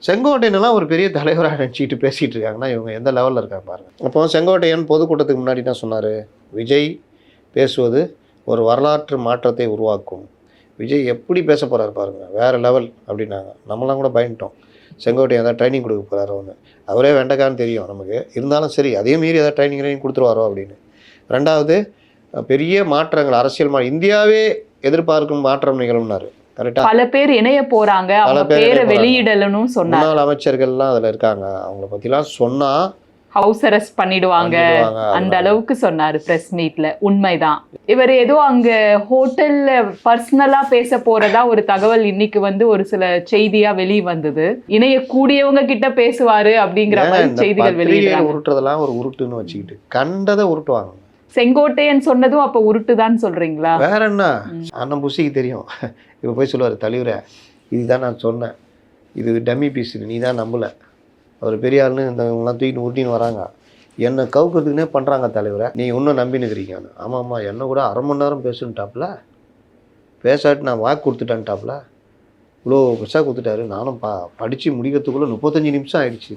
செங்கோட்டையனெல்லாம் ஒரு பெரிய தலைவராக நினச்சிக்கிட்டு பேசிகிட்டு இருக்காங்கன்னா இவங்க எந்த லெவலில் இருக்காங்க பாருங்கள். அப்போ செங்கோட்டையன் பொதுக்கூட்டத்துக்கு முன்னாடி என்ன சொன்னார்? விஜய் பேசுவது ஒரு வரலாற்று மாற்றத்தை உருவாக்கும். விஜய் எப்படி பேச போகிறாரு பாருங்கள், வேறு லெவல் அப்படின்னாங்க. நம்மளாம் கூட பயந்துட்டோம், செங்கோட்டையன் ஏதாவது ட்ரைனிங் கொடுக்க போகிறாரோ ஒன்று. அவரே வெண்டைக்கான்னு தெரியும் நமக்கு, இருந்தாலும் சரி அதே மீறி ஏதாவது ட்ரைனிங் கொடுத்துருவாரோ அப்படின்னு. ரெண்டாவது, பெரிய மாற்றங்கள் அரசியல் இந்தியாவே எதிர்பார்க்கும் மாற்றம் நிகழும்னாரு. கரெக்டா? பல பேர் இணைய போறாங்க, பல பேரை வெளியிடலன்னு சொன்னார். முன்னாள் அமைச்சர்கள்லாம் அதில் இருக்காங்க, அவங்கள பற்றிலாம் சொன்னால் ஹவுஸ் அரெஸ்ட் பண்ணிடுவாங்க அந்த அளவுக்கு சொன்னாரு பிரஸ் மீட்ல. உண்மைதான். இவர் ஏதோ அங்க ஹோட்டல்ல பர்சனலா பேச போறதா ஒரு தகவல் இன்னைக்கு ஒரு சில செய்தியா வெளியே வந்தது. இணைய கூடியவங்க கிட்ட பேசுவாரு அப்படிங்கிற மாதிரி செய்திகள் வெளியிடுறாங்க. உருட்டுறதெல்லாம் ஒரு உருட்டுன்னு வச்சுக்கிட்டு கண்டதை உருட்டுவாங்க. செங்கோட்டையன் சொன்னதும் அப்ப உருட்டுதான் சொல்றீங்களா? வேற என்ன, அண்ணன் புசிக்கு தெரியும். இப்ப போய் சொல்லுவார், தலைவரை இதுதான் நான் சொன்னேன், இது டம்மி பீஸ், நீ தான் நம்பலை, அவர் பெரிய ஆளுன்னு இவங்களாம் தூக்கிட்டு உருட்டின்னு வராங்க, என்னை கவுக்கிறதுக்குனே பண்ணுறாங்க தலைவரை, நீங்கள் இன்னும் நம்பினுக்கிறீங்கன்னு. ஆமாம்மா, என்ன கூட அரை மணி நேரம் பேசுன்ட்டாப்புல, பேசாட்டு நான் வாக்கு கொடுத்துட்டேன்ட்டாப்புல, இவ்வளோ பெருசாக கொடுத்துட்டாரு. நானும் படித்து முடிக்கிறதுக்குள்ளே 35 நிமிஷம் ஆயிடுச்சு.